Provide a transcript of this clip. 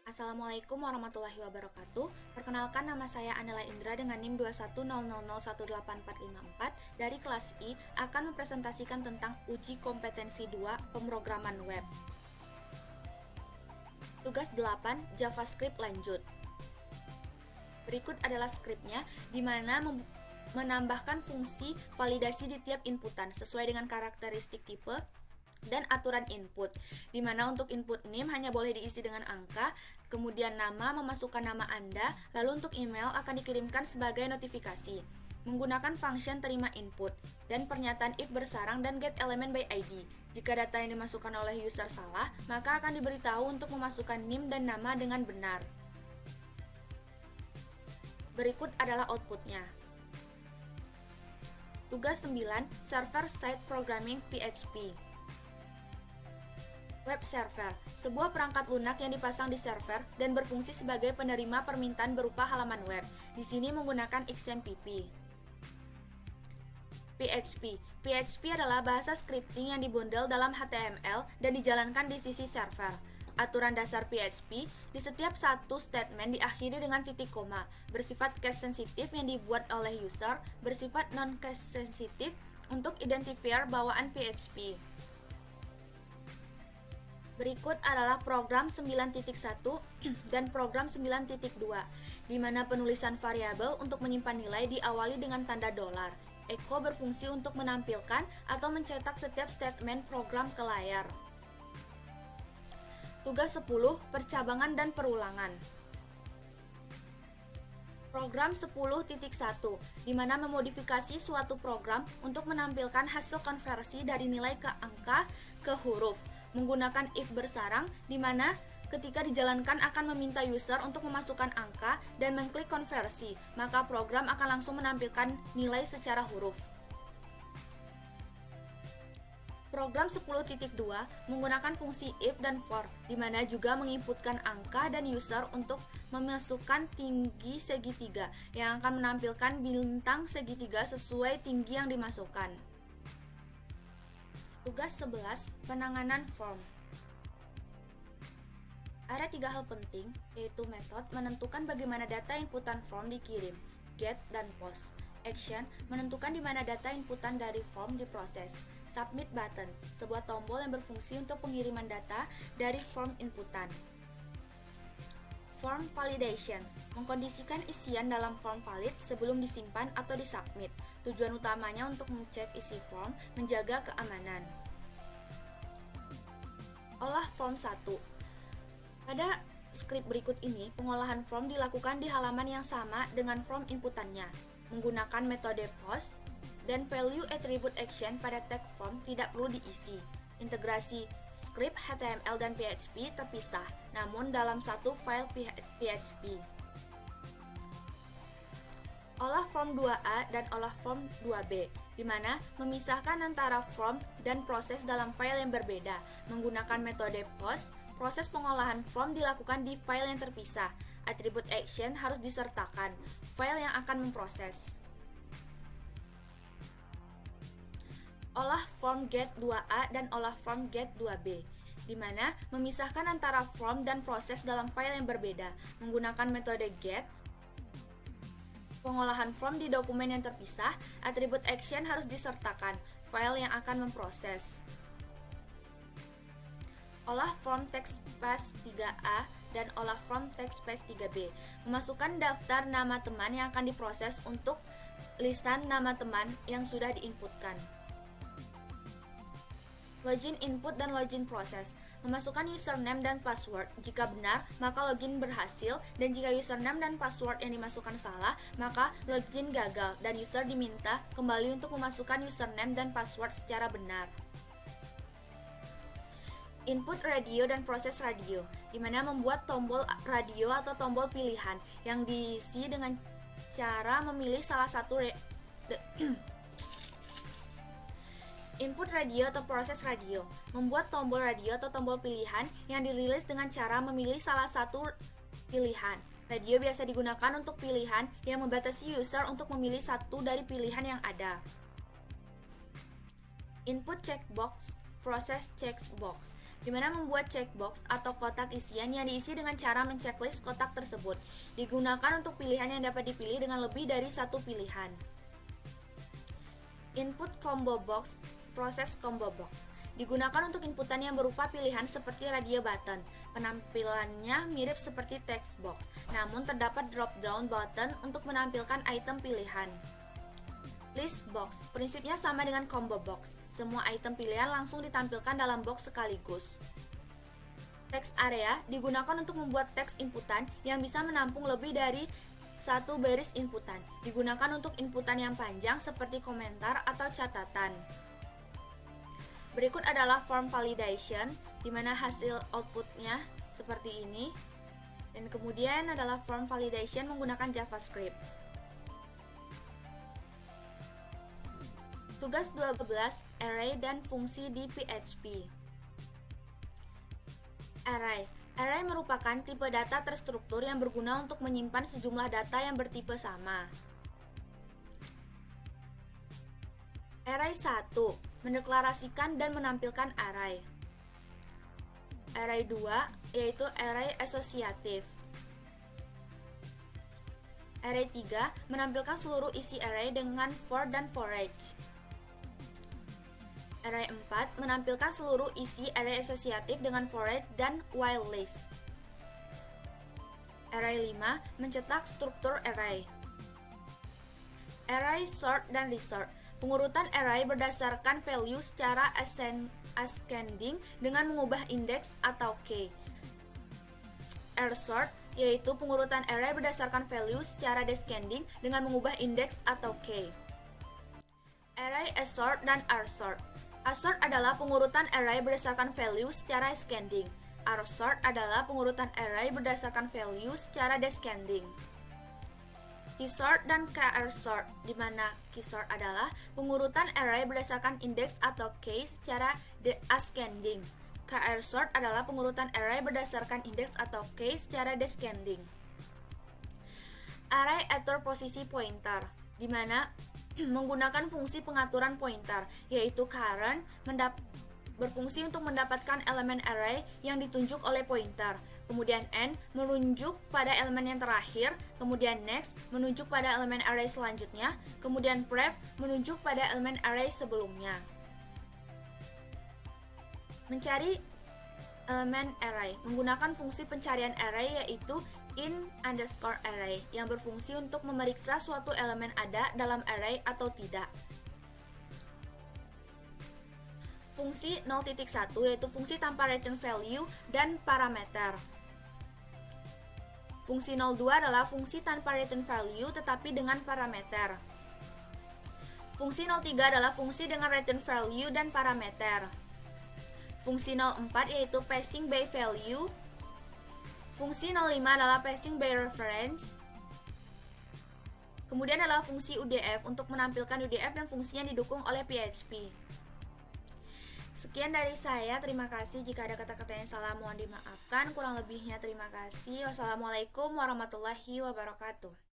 Assalamualaikum warahmatullahi wabarakatuh. Perkenalkan, nama saya Anela Indra dengan NIM 210001844 dari kelas I akan mempresentasikan tentang uji kompetensi 2 pemrograman web. Tugas 8, JavaScript lanjut. Berikut adalah skripnya, di mana menambahkan fungsi validasi di tiap inputan sesuai dengan karakteristik tipe dan aturan input, di mana untuk input NIM hanya boleh diisi dengan angka, kemudian nama, memasukkan nama Anda, lalu untuk email akan dikirimkan sebagai notifikasi. Menggunakan function terima input, dan pernyataan if bersarang dan get element by ID. Jika data yang dimasukkan oleh user salah, maka akan diberitahu untuk memasukkan NIM dan nama dengan benar. Berikut adalah outputnya. Tugas 9, Server-Side Programming PHP. Web server, sebuah perangkat lunak yang dipasang di server dan berfungsi sebagai penerima permintaan berupa halaman web. Di sini menggunakan XMPP. PHP adalah bahasa scripting yang dibundel dalam HTML dan dijalankan di sisi server. Aturan dasar PHP, di setiap satu statement diakhiri dengan titik koma, bersifat case sensitif yang dibuat oleh user, bersifat non-case sensitif untuk identifier bawaan PHP. Berikut adalah program 9.1 dan program 9.2, di mana penulisan variabel untuk menyimpan nilai diawali dengan tanda $. Echo berfungsi untuk menampilkan atau mencetak setiap statement program ke layar. Tugas 10, percabangan dan perulangan. Program 10.1, di mana memodifikasi suatu program untuk menampilkan hasil konversi dari nilai ke angka ke huruf. Menggunakan if bersarang, di mana ketika dijalankan akan meminta user untuk memasukkan angka dan mengklik konversi, maka program akan langsung menampilkan nilai secara huruf. Program 10.2 menggunakan fungsi if dan for, di mana juga menginputkan angka dan user untuk memasukkan tinggi segitiga yang akan menampilkan bintang segitiga sesuai tinggi yang dimasukkan. Tugas 11, penanganan form. Ada 3 hal penting, yaitu method menentukan bagaimana data inputan form dikirim, get dan post. Action menentukan di mana data inputan dari form diproses. Submit button, sebuah tombol yang berfungsi untuk pengiriman data dari form inputan. Form validation, mengkondisikan isian dalam form valid sebelum disimpan atau disubmit. Tujuan utamanya untuk mengecek isi form, menjaga keamanan. Olah form 1. Pada skrip berikut ini, pengolahan form dilakukan di halaman yang sama dengan form inputannya, menggunakan metode post dan value attribute action pada tag form tidak perlu diisi. Integrasi skrip HTML dan PHP terpisah, namun dalam satu file PHP. Olah form 2A dan olah form 2B, di mana memisahkan antara form dan proses dalam file yang berbeda. Menggunakan metode post, proses pengolahan form dilakukan di file yang terpisah. Attribute action harus disertakan file yang akan memproses. Olah form get 2A dan olah form get 2B, di mana memisahkan antara form dan proses dalam file yang berbeda. Menggunakan metode get, pengolahan form di dokumen yang terpisah, attribute action harus disertakan file yang akan memproses. Olah form text space 3A dan olah form text space 3B, memasukkan daftar nama teman yang akan diproses untuk listan nama teman yang sudah diinputkan. Login input dan login proses, memasukkan username dan password. Jika benar, maka login berhasil, dan jika username dan password yang dimasukkan salah, maka login gagal dan user diminta kembali untuk memasukkan username dan password secara benar. Input radio dan proses radio, di mana membuat tombol radio atau tombol pilihan yang diisi dengan cara memilih salah satu Input radio atau proses radio, membuat tombol radio atau tombol pilihan yang dirilis dengan cara memilih salah satu pilihan. Radio biasa digunakan untuk pilihan yang membatasi user untuk memilih satu dari pilihan yang ada. Input checkbox, proses checkbox, di mana membuat checkbox atau kotak isian yang diisi dengan cara menceklis kotak tersebut. Digunakan untuk pilihan yang dapat dipilih dengan lebih dari satu pilihan. Input combo box, proses combo box. Digunakan untuk inputan yang berupa pilihan seperti radio button. Penampilannya mirip seperti text box, namun terdapat drop down button untuk menampilkan item pilihan. List box, prinsipnya sama dengan combo box. Semua item pilihan langsung ditampilkan dalam box sekaligus. Text area digunakan untuk membuat teks inputan yang bisa menampung lebih dari satu baris inputan. Digunakan untuk inputan yang panjang seperti komentar atau catatan. Berikut adalah form validation, di mana hasil outputnya seperti ini. Dan kemudian adalah form validation menggunakan JavaScript. Tugas 12, array dan fungsi di PHP. Array merupakan tipe data terstruktur yang berguna untuk menyimpan sejumlah data yang bertipe sama. Array 1 mendeklarasikan dan menampilkan array. Array 2 yaitu array asosiatif. Array 3 menampilkan seluruh isi array dengan for dan for each. Array 4 menampilkan seluruh isi array asosiatif dengan for each dan while list. Array 5 mencetak struktur array. Array sort dan resort. Pengurutan array berdasarkan value secara ascending dengan mengubah indeks atau key. Rsort yaitu pengurutan array berdasarkan value secara descending dengan mengubah indeks atau key. Array assort dan rsort. Assort adalah pengurutan array berdasarkan value secara ascending. Rsort adalah pengurutan array berdasarkan value secara descending. Keysort dan ksort, di mana keysort adalah pengurutan array berdasarkan indeks atau key secara ascending. Ksort adalah pengurutan array berdasarkan indeks atau key secara descending. Array atur posisi pointer, di mana menggunakan fungsi pengaturan pointer, yaitu current berfungsi untuk mendapatkan elemen array yang ditunjuk oleh pointer. Kemudian end menunjuk pada elemen yang terakhir, kemudian next menunjuk pada elemen array selanjutnya, kemudian pref menunjuk pada elemen array sebelumnya. Mencari elemen array menggunakan fungsi pencarian array yaitu in_array yang berfungsi untuk memeriksa suatu elemen ada dalam array atau tidak. Fungsi 0.1 yaitu fungsi tanpa return value dan parameter. Fungsi 02 adalah fungsi tanpa return value tetapi dengan parameter. Fungsi 03 adalah fungsi dengan return value dan parameter. Fungsi 04 yaitu passing by value. Fungsi 05 adalah passing by reference. Kemudian adalah fungsi UDF untuk menampilkan UDF dan fungsinya didukung oleh PHP. Sekian dari saya, terima kasih. Jika ada kata-kata yang salah mohon dimaafkan. Kurang lebihnya terima kasih. Wassalamualaikum warahmatullahi wabarakatuh.